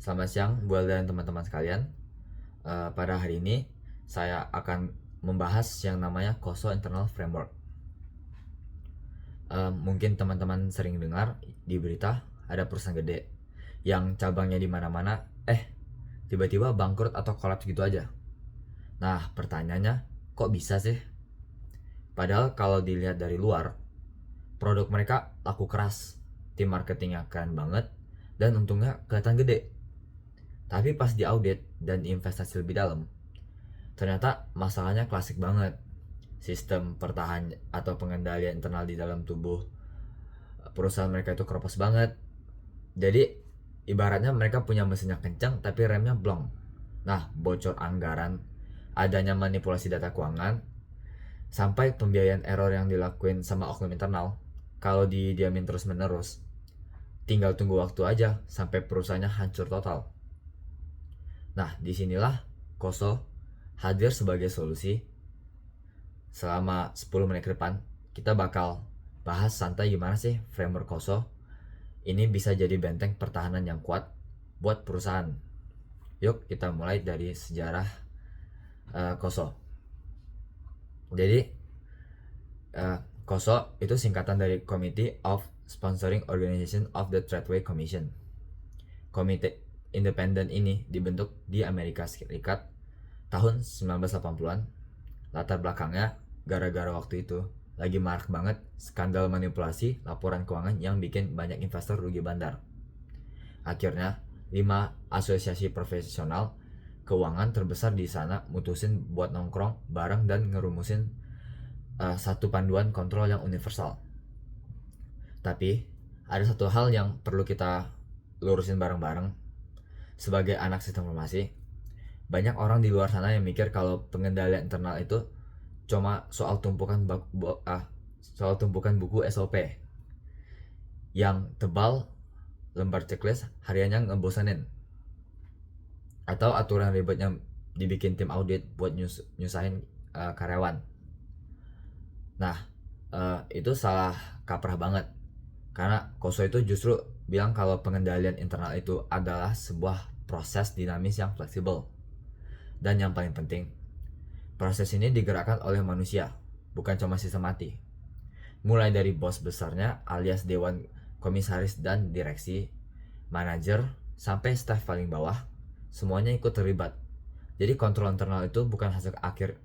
Selamat siang buat dan teman-teman sekalian. Pada hari ini saya akan membahas yang namanya COSO Internal Framework. Mungkin teman-teman sering dengar di berita ada perusahaan gede yang cabangnya di mana-mana, tiba-tiba bangkrut atau kolaps gitu aja. Nah, pertanyaannya, kok bisa sih? Padahal kalau dilihat dari luar, produk mereka laku keras, tim marketingnya keren banget, dan untungnya kelihatan gede. Tapi pas diaudit dan investasi lebih dalam, ternyata masalahnya klasik banget. Sistem pertahanan atau pengendalian internal di dalam tubuh perusahaan mereka itu keropos banget. Jadi ibaratnya mereka punya mesinnya kencang tapi remnya blong. Nah, bocor anggaran, adanya manipulasi data keuangan, sampai pembiayaan error yang dilakuin sama oknum internal, kalau didiamin terus menerus, tinggal tunggu waktu aja sampai perusahaannya hancur total. Nah, disinilah COSO hadir sebagai solusi. Selama 10 menit ke depan, kita bakal bahas santai gimana sih framework COSO ini bisa jadi benteng pertahanan yang kuat buat perusahaan. Yuk kita mulai dari sejarah COSO. Jadi COSO itu singkatan dari Committee of Sponsoring Organization of the Tradeway Commission. Komite independen ini dibentuk di Amerika Serikat tahun 1980-an. Latar belakangnya gara-gara waktu itu lagi marak banget skandal manipulasi laporan keuangan yang bikin banyak investor rugi bandar. Akhirnya 5 asosiasi profesional keuangan terbesar di sana mutusin buat nongkrong bareng dan ngerumusin satu panduan kontrol yang universal. Tapi ada satu hal yang perlu kita lurusin bareng-bareng. Sebagai anak sistem informasi, banyak orang di luar sana yang mikir kalau pengendalian internal itu cuma soal tumpukan buku SOP yang tebal, lembar checklist hariannya ngebosanin, atau aturan ribet yang dibikin tim audit buat nyusahin karyawan. Nah, itu salah kaprah banget, karena COSO itu justru bilang kalau pengendalian internal itu adalah sebuah proses dinamis yang fleksibel. Dan yang paling penting, proses ini digerakkan oleh manusia, bukan cuma sistem mati. Mulai dari bos besarnya alias dewan komisaris dan direksi, manajer, sampai staf paling bawah, semuanya ikut terlibat. Jadi kontrol internal itu bukan hasil akhir,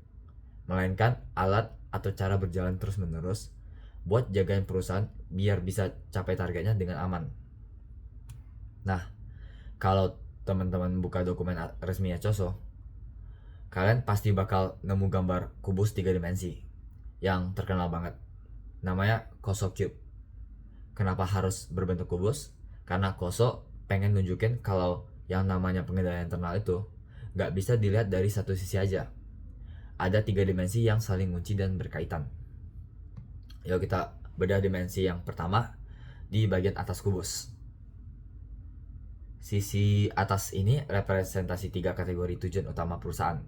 melainkan alat atau cara berjalan terus menerus buat jagain perusahaan biar bisa capai targetnya dengan aman. Nah, kalau teman-teman buka dokumen resminya COSO, kalian pasti bakal nemu gambar kubus 3 dimensi yang terkenal banget. Namanya COSO Cube. Kenapa harus berbentuk kubus? Karena COSO pengen nunjukin kalau yang namanya pengendalian internal itu gak bisa dilihat dari satu sisi aja. Ada 3 dimensi yang saling kunci dan berkaitan. Yuk kita bedah dimensi yang pertama di bagian atas kubus. Sisi atas ini representasi 3 kategori tujuan utama perusahaan.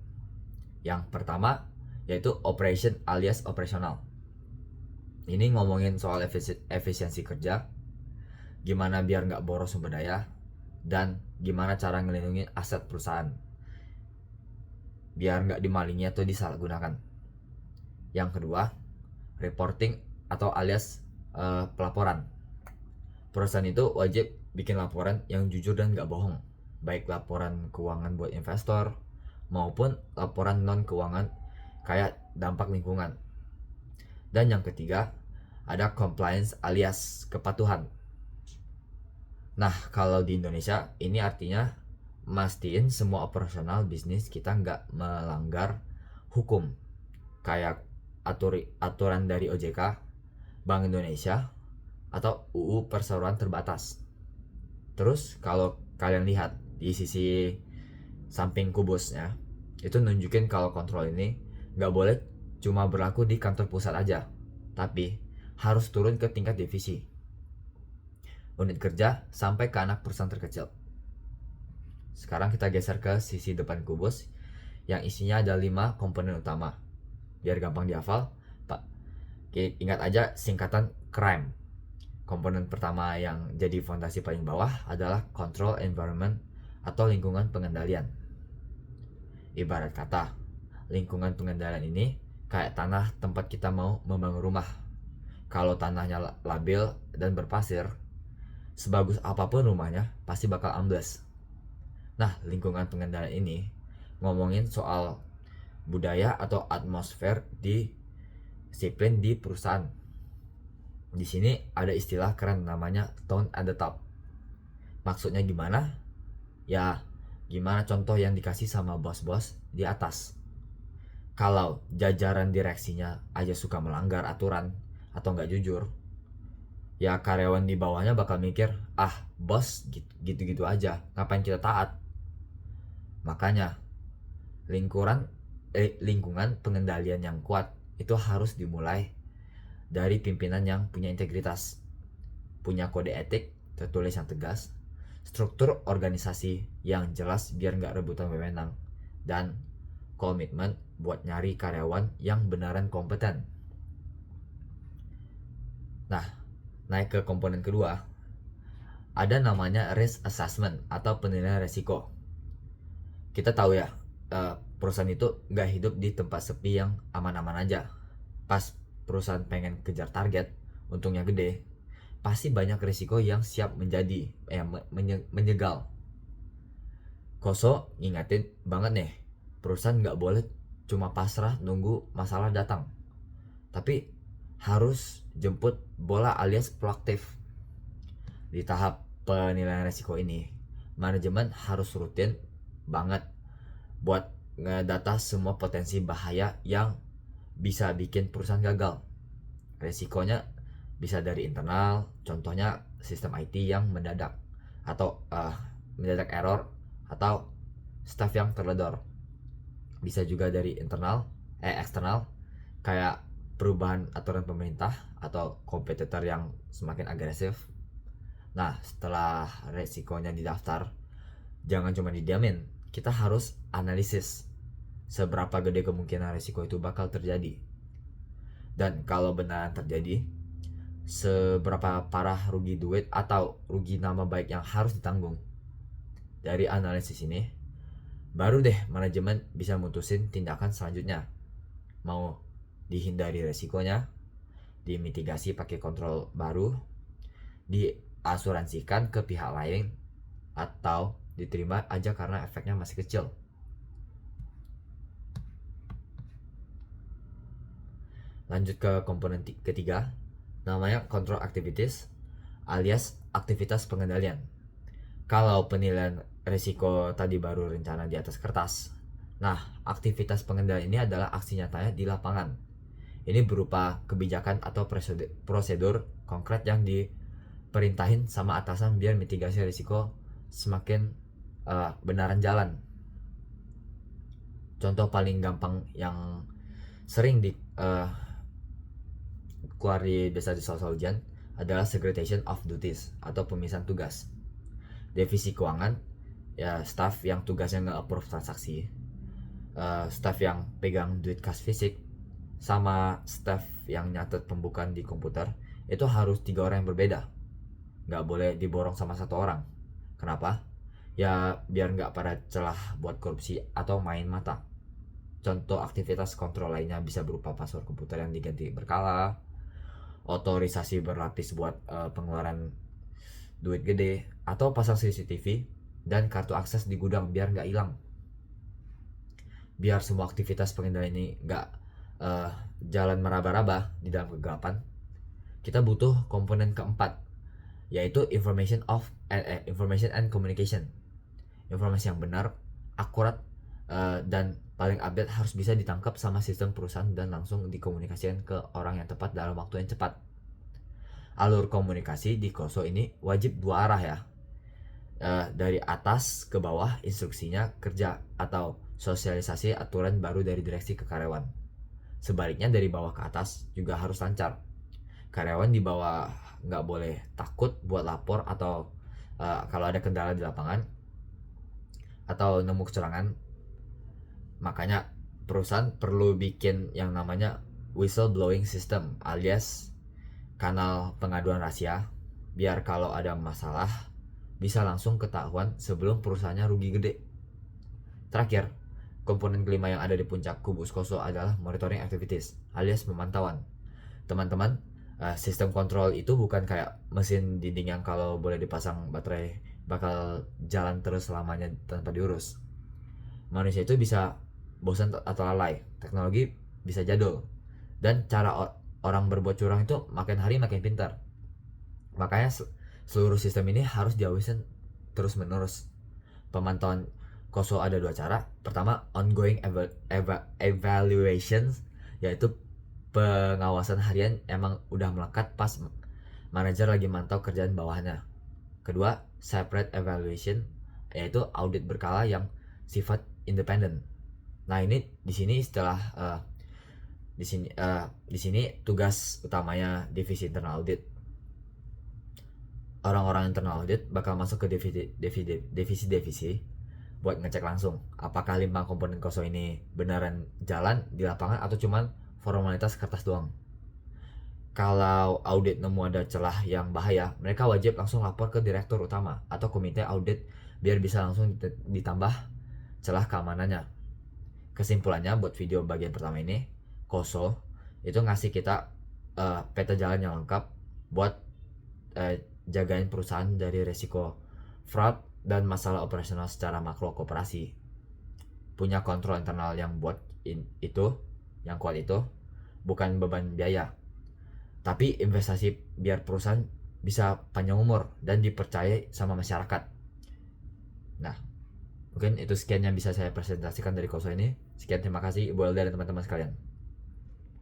Yang pertama yaitu operation alias operasional. Ini ngomongin soal efisiensi kerja, gimana biar nggak boros sumber daya, dan gimana cara ngelindungi aset perusahaan biar nggak dimalingi atau disalahgunakan. Yang kedua, reporting atau alias pelaporan. Perusahaan itu wajib bikin laporan yang jujur dan nggak bohong, baik laporan keuangan buat investor maupun laporan non keuangan kayak dampak lingkungan. Dan yang ketiga, ada compliance alias kepatuhan. Nah, kalau di Indonesia ini artinya mastiin semua operasional bisnis kita nggak melanggar hukum, kayak aturan dari OJK, Bank Indonesia, atau UU Perseroan Terbatas. Terus kalau kalian lihat di sisi samping kubusnya, itu nunjukin kalau kontrol ini nggak boleh cuma berlaku di kantor pusat aja, tapi harus turun ke tingkat divisi, unit kerja, sampai ke anak perusahaan terkecil. Sekarang kita geser ke sisi depan kubus yang isinya ada 5 komponen utama. Biar gampang dihafal, ingat aja singkatan CRIME. Komponen pertama yang jadi fondasi paling bawah adalah Control Environment atau lingkungan pengendalian. Ibarat kata, lingkungan pengendalian ini kayak tanah tempat kita mau membangun rumah. Kalau tanahnya labil dan berpasir, sebagus apapun rumahnya pasti bakal ambles. Nah, lingkungan pengendalian ini ngomongin soal budaya atau atmosfer di disiplin di perusahaan. Di sini ada istilah keren namanya tone at the top. Maksudnya gimana? Ya, gimana contoh yang dikasih sama bos-bos di atas. Kalau jajaran direksinya aja suka melanggar aturan atau nggak jujur, ya karyawan di bawahnya bakal mikir, ah bos gitu-gitu aja, ngapain kita taat. Makanya lingkungan pengendalian yang kuat itu harus dimulai dari pimpinan yang punya integritas, punya kode etik tertulis yang tegas, struktur organisasi yang jelas biar nggak rebutan wewenang, dan komitmen buat nyari karyawan yang beneran kompeten. Nah, naik ke komponen kedua, ada namanya risk assessment atau penilaian resiko. Kita tahu ya, perusahaan itu nggak hidup di tempat sepi yang aman-aman aja. Pas perusahaan pengen kejar target, untungnya gede, pasti banyak risiko yang siap menyegal. Koso ngingetin banget nih, perusahaan nggak boleh cuma pasrah nunggu masalah datang, tapi harus jemput bola alias proaktif. Di tahap penilaian risiko ini, manajemen harus rutin banget buat ngedata semua potensi bahaya yang bisa bikin perusahaan gagal. Resikonya bisa dari internal, contohnya sistem IT yang mendadak atau mendadak error atau staff yang terledor. Bisa juga dari eksternal, kayak perubahan aturan pemerintah atau kompetitor yang semakin agresif. Nah, setelah resikonya didaftar, jangan cuma didiamin, kita harus analisis seberapa gede kemungkinan resiko itu bakal terjadi. Dan kalau benar terjadi, seberapa parah rugi duit atau rugi nama baik yang harus ditanggung. Dari analisis ini, baru deh manajemen bisa mutusin tindakan selanjutnya. Mau dihindari resikonya, dimitigasi pakai kontrol baru, diasuransikan ke pihak lain, atau diterima aja karena efeknya masih kecil. Lanjut ke komponen ketiga, namanya control activities alias aktivitas pengendalian. Kalau penilaian risiko tadi baru rencana di atas kertas, nah aktivitas pengendalian ini adalah aksi nyatanya di lapangan. Ini berupa kebijakan atau prosedur konkret yang diperintahin sama atasan biar mitigasi risiko semakin benaran jalan. Contoh paling gampang yang sering keluar biasa di soal ujian adalah segregation of duties atau pemisahan tugas. Divisi keuangan, ya staff yang tugasnya nge-approve transaksi, staff yang pegang duit kas fisik, sama staff yang nyatet pembukaan di komputer, itu harus 3 orang yang berbeda. Nggak boleh diborong sama 1 orang. Kenapa? Ya biar nggak pada celah buat korupsi atau main mata. Contoh aktivitas kontrol lainnya bisa berupa password komputer yang diganti berkala, otorisasi berlapis buat pengeluaran duit gede, atau pasang CCTV dan kartu akses di gudang biar nggak hilang. Biar semua aktivitas pengendalian ini nggak jalan meraba-raba di dalam kegelapan, kita butuh komponen keempat, yaitu information and communication. Informasi yang benar, akurat, dan paling update harus bisa ditangkap sama sistem perusahaan dan langsung dikomunikasikan ke orang yang tepat dalam waktu yang cepat. Alur komunikasi di KOSO ini wajib 2 arah ya, dari atas ke bawah instruksinya kerja atau sosialisasi aturan baru dari direksi ke karyawan. Sebaliknya dari bawah ke atas juga harus lancar. Karyawan di bawah nggak boleh takut buat lapor atau kalau ada kendala di lapangan atau nemu kecurangan. Makanya perusahaan perlu bikin yang namanya whistleblowing system alias kanal pengaduan rahasia, biar kalau ada masalah bisa langsung ketahuan sebelum perusahaannya rugi gede. Terakhir, komponen kelima yang ada di puncak kubus Koso adalah monitoring activities alias pemantauan. Teman-teman, sistem kontrol itu bukan kayak mesin dinding yang kalau boleh dipasang baterai bakal jalan terus selamanya tanpa diurus. Manusia itu bisa bosan atau lalai, teknologi bisa jadul, dan cara orang berbuat curang itu makin hari makin pintar. Makanya seluruh sistem ini harus diawasin terus menerus. Pemantauan Koso ada dua cara. Pertama, ongoing evaluations, yaitu pengawasan harian emang udah melekat pas manajer lagi mantau kerjaan bawahnya. Kedua, separate evaluation, yaitu audit berkala yang sifat independen. Nah, ini di sini di sini tugas utamanya divisi internal audit. Orang-orang internal audit bakal masuk ke divisi buat ngecek langsung apakah 5 komponen Koso ini beneran jalan di lapangan atau cuman formalitas kertas doang. Kalau audit nemu ada celah yang bahaya, mereka wajib langsung lapor ke direktur utama atau komite audit biar bisa langsung ditambah celah keamanannya. Kesimpulannya buat video bagian pertama ini, Koso itu ngasih kita peta jalan yang lengkap buat jagain perusahaan dari resiko fraud dan masalah operasional secara makro koperasi. Punya kontrol internal yang yang kuat itu bukan beban biaya, tapi investasi biar perusahaan bisa panjang umur dan dipercaya sama masyarakat. Nah, mungkin itu sekian yang bisa saya presentasikan dari Koso ini. Sekian, terima kasih Ibu Elda dan teman-teman sekalian.